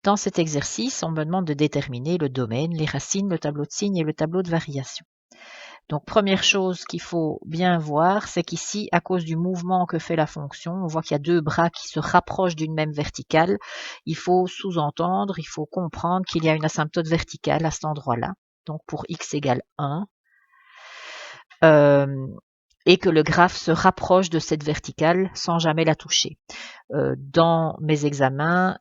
Dans cet exercice, on me demande de déterminer le domaine, les racines, le tableau de signes et le tableau de variation. Donc, première chose qu'il faut bien voir, c'est qu'ici, à cause du mouvement que fait la fonction, on voit qu'il y a deux bras qui se rapprochent d'une même verticale. Il faut sous-entendre, il faut comprendre qu'il y a une asymptote verticale à cet endroit-là. Donc, pour x égale 1. Et que le graphe se rapproche de cette verticale sans jamais la toucher. Dans mes examens,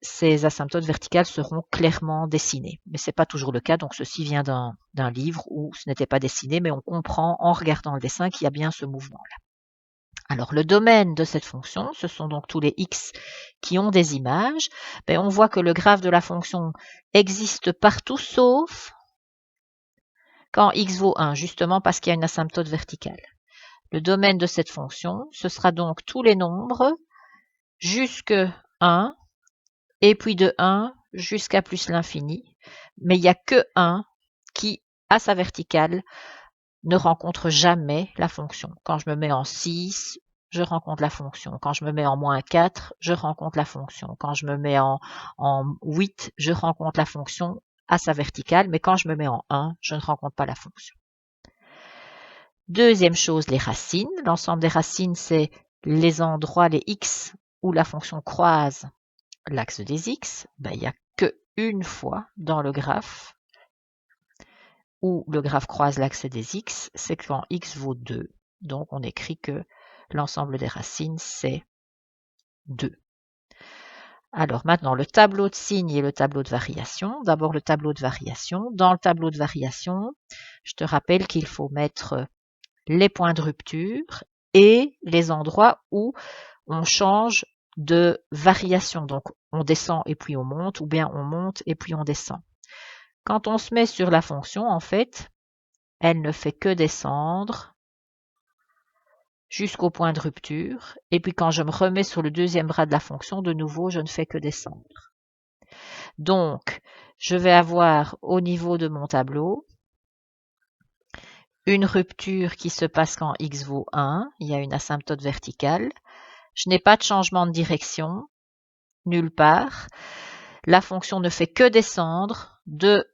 ces asymptotes verticales seront clairement dessinées. Mais ce n'est pas toujours le cas, donc ceci vient d'un livre où ce n'était pas dessiné, mais on comprend en regardant le dessin qu'il y a bien ce mouvement-là. Alors le domaine de cette fonction, ce sont donc tous les x qui ont des images. On voit que le graphe de la fonction existe partout sauf quand x vaut 1, justement parce qu'il y a une asymptote verticale. Le domaine de cette fonction, ce sera donc tous les nombres jusque 1, et puis de 1 jusqu'à plus l'infini. Mais il n'y a que 1 qui, à sa verticale, ne rencontre jamais la fonction. Quand je me mets en 6, je rencontre la fonction. Quand je me mets en moins 4, je rencontre la fonction. Quand je me mets en 8, je rencontre la fonction à sa verticale. Mais quand je me mets en 1, je ne rencontre pas la fonction. Deuxième chose, les racines. L'ensemble des racines, c'est les endroits, les x, où la fonction croise l'axe des x. Il n'y a qu'une fois dans le graphe où le graphe croise l'axe des x, c'est quand x vaut 2. Donc on écrit que l'ensemble des racines, c'est 2. Alors maintenant, le tableau de signes et le tableau de variation. D'abord le tableau de variation. Dans le tableau de variation, je te rappelle qu'il faut mettre les points de rupture et les endroits où on change de variation. Donc, on descend et puis on monte, ou bien on monte et puis on descend. Quand on se met sur la fonction, en fait, elle ne fait que descendre jusqu'au point de rupture. Et puis quand je me remets sur le deuxième bras de la fonction, de nouveau, je ne fais que descendre. Donc, je vais avoir au niveau de mon tableau une rupture qui se passe quand x vaut 1. Il y a une asymptote verticale. Je n'ai pas de changement de direction, nulle part. La fonction ne fait que descendre de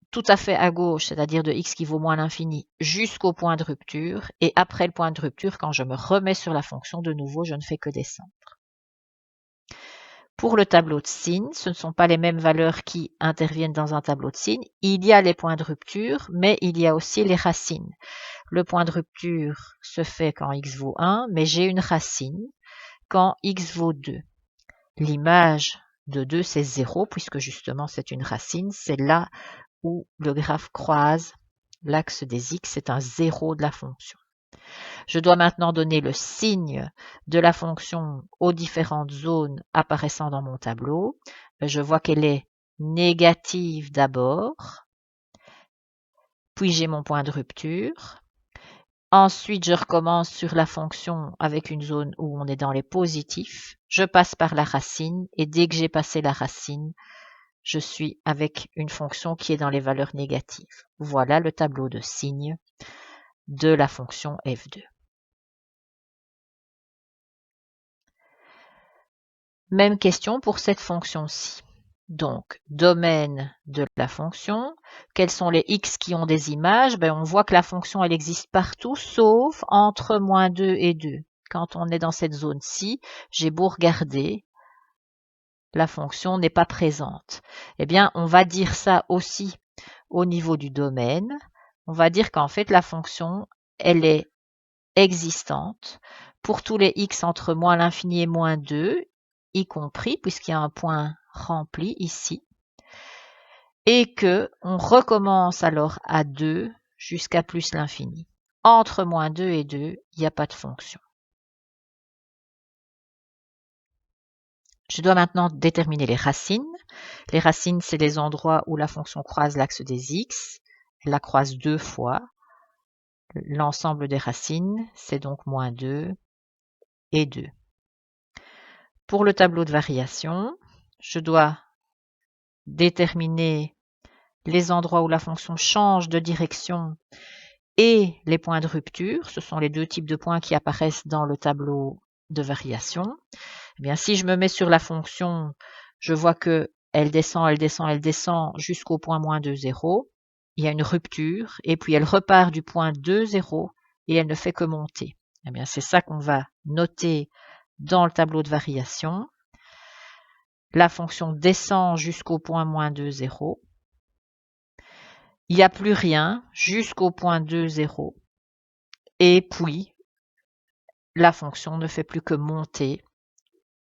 tout à fait à gauche, c'est-à-dire de x qui vaut moins l'infini, jusqu'au point de rupture. Et après le point de rupture, quand je me remets sur la fonction, de nouveau, je ne fais que descendre. Pour le tableau de signes, ce ne sont pas les mêmes valeurs qui interviennent dans un tableau de signes. Il y a les points de rupture, mais il y a aussi les racines. Le point de rupture se fait quand x vaut 1, mais j'ai une racine quand x vaut 2. L'image de 2, c'est 0, puisque justement c'est une racine. C'est là où le graphe croise l'axe des x, c'est un 0 de la fonction. Je dois maintenant donner le signe de la fonction aux différentes zones apparaissant dans mon tableau. Je vois qu'elle est négative d'abord, puis j'ai mon point de rupture. Ensuite, je recommence sur la fonction avec une zone où on est dans les positifs. Je passe par la racine et dès que j'ai passé la racine, je suis avec une fonction qui est dans les valeurs négatives. Voilà le tableau de signes de la fonction f2. Même question pour cette fonction-ci. Donc, domaine de la fonction. Quels sont les x qui ont des images? On voit que la fonction, elle existe partout, sauf entre moins 2 et 2. Quand on est dans cette zone-ci, j'ai beau regarder, la fonction n'est pas présente. On va dire ça aussi au niveau du domaine. On va dire qu'en fait, la fonction, elle est existante pour tous les x entre moins l'infini et moins 2, y compris, puisqu'il y a un point rempli ici, et que on recommence alors à 2 jusqu'à plus l'infini. Entre moins 2 et 2, il n'y a pas de fonction. Je dois maintenant déterminer les racines. Les racines, c'est les endroits où la fonction croise l'axe des x. Elle la croise 2 fois. L'ensemble des racines, c'est donc moins 2 et 2. Pour le tableau de variation, je dois déterminer les endroits où la fonction change de direction et les points de rupture. Ce sont les deux types de points qui apparaissent dans le tableau de variation. Si je me mets sur la fonction, je vois que elle descend jusqu'au point moins 2, 0. Il y a une rupture et puis elle repart du point 2, 0 et elle ne fait que monter. Eh bien, c'est ça qu'on va noter dans le tableau de variation. La fonction descend jusqu'au point moins 2, 0. Il n'y a plus rien jusqu'au point 2, 0. Et puis, la fonction ne fait plus que monter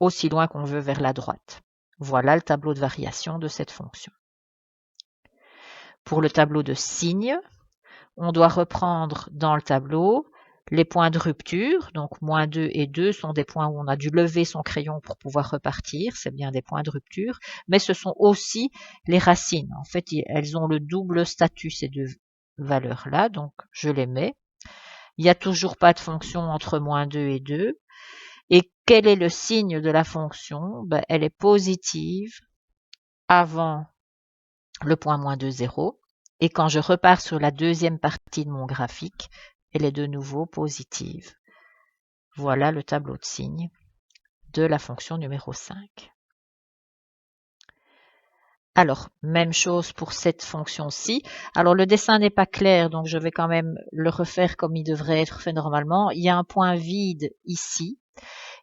aussi loin qu'on veut vers la droite. Voilà le tableau de variation de cette fonction. Pour le tableau de signe, on doit reprendre dans le tableau les points de rupture. Donc, moins 2 et 2 sont des points où on a dû lever son crayon pour pouvoir repartir. C'est bien des points de rupture. Mais ce sont aussi les racines. En fait, elles ont le double statut, ces deux valeurs-là. Donc, je les mets. Il n'y a toujours pas de fonction entre moins 2 et 2. Et quel est le signe de la fonction? Ben, elle est positive avant le point moins 2, 0. Et quand je repars sur la deuxième partie de mon graphique, elle est de nouveau positive. Voilà le tableau de signes de la fonction numéro 5. Alors, même chose pour cette fonction-ci. Alors, le dessin n'est pas clair, donc je vais quand même le refaire comme il devrait être fait normalement. Il y a un point vide ici,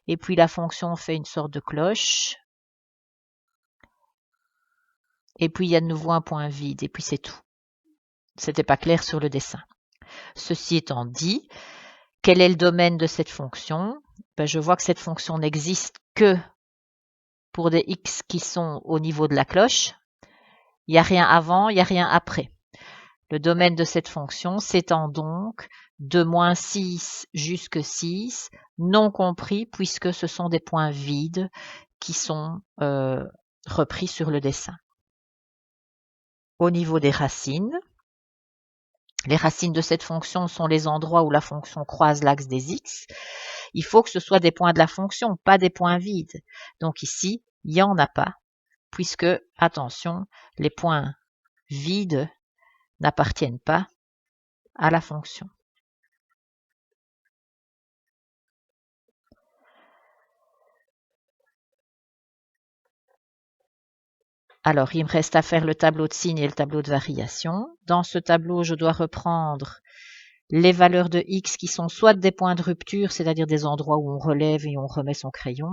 et puis la fonction fait une sorte de cloche. Et puis, il y a de nouveau un point vide, et puis c'est tout. C'était pas clair sur le dessin. Ceci étant dit, quel est le domaine de cette fonction? Ben, je vois que cette fonction n'existe que pour des x qui sont au niveau de la cloche. Il n'y a rien avant, il n'y a rien après. Le domaine de cette fonction s'étend donc de moins 6 jusqu'à 6, non compris puisque ce sont des points vides qui sont repris sur le dessin. Au niveau des racines, les racines de cette fonction sont les endroits où la fonction croise l'axe des x. Il faut que ce soit des points de la fonction, pas des points vides. Donc ici, il n'y en a pas, puisque, attention, les points vides n'appartiennent pas à la fonction. Alors, il me reste à faire le tableau de signe et le tableau de variation. Dans ce tableau, je dois reprendre les valeurs de x qui sont soit des points de rupture, c'est-à-dire des endroits où on relève et on remet son crayon,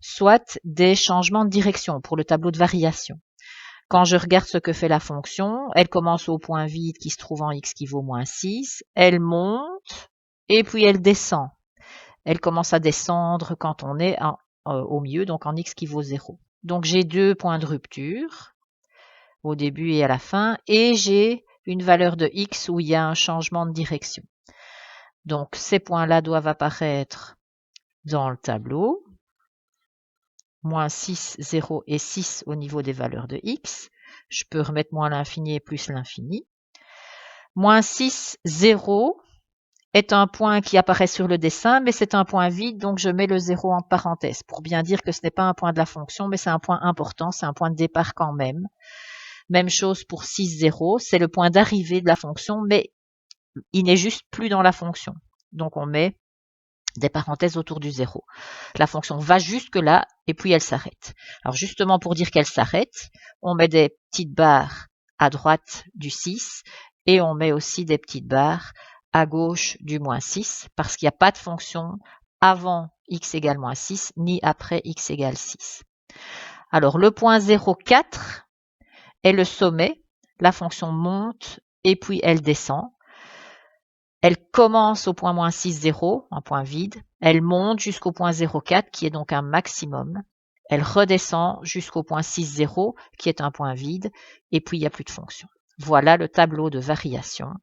soit des changements de direction pour le tableau de variation. Quand je regarde ce que fait la fonction, elle commence au point vide qui se trouve en x qui vaut moins 6, elle monte et puis elle descend. Elle commence à descendre quand on est au milieu, donc en x qui vaut 0. Donc j'ai deux points de rupture au début et à la fin, et j'ai une valeur de x où il y a un changement de direction. Donc ces points-là doivent apparaître dans le tableau. Moins 6, 0 et 6 au niveau des valeurs de x. Je peux remettre moins l'infini et plus l'infini. Moins 6, 0 est un point qui apparaît sur le dessin, mais c'est un point vide, donc je mets le 0 en parenthèse pour bien dire que ce n'est pas un point de la fonction, mais c'est un point important, c'est un point de départ quand même. Même chose pour 6, 0, c'est le point d'arrivée de la fonction, mais il n'est juste plus dans la fonction. Donc on met des parenthèses autour du 0. La fonction va jusque là et puis elle s'arrête. Alors justement pour dire qu'elle s'arrête, on met des petites barres à droite du 6 et on met aussi des petites barres à gauche du moins 6 parce qu'il n'y a pas de fonction avant x égale moins 6 ni après x égale 6. Alors le point 0,4 est le sommet, la fonction monte et puis elle descend. Elle commence au point moins 6, 0, un point vide. Elle monte jusqu'au point 0,4 qui est donc un maximum. Elle redescend jusqu'au point 6, 0 qui est un point vide. Et puis il n'y a plus de fonction. Voilà le tableau de variation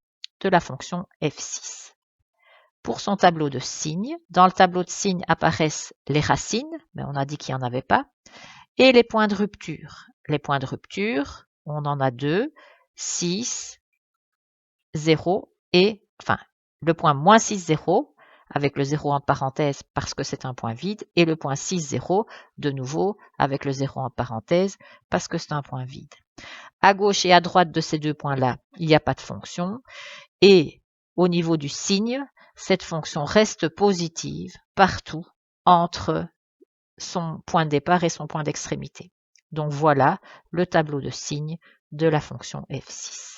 de la fonction f6. Pour son tableau de signes, dans le tableau de signes apparaissent les racines, mais on a dit qu'il n'y en avait pas, et les points de rupture. Les points de rupture, on en a deux, 6, 0 et, enfin, le point moins 6, 0, avec le 0 en parenthèse parce que c'est un point vide, et le point 6, 0, de nouveau, avec le 0 en parenthèse parce que c'est un point vide. À gauche et à droite de ces deux points-là, il n'y a pas de fonction, et au niveau du signe, cette fonction reste positive partout entre son point de départ et son point d'extrémité. Donc voilà le tableau de signes de la fonction f6.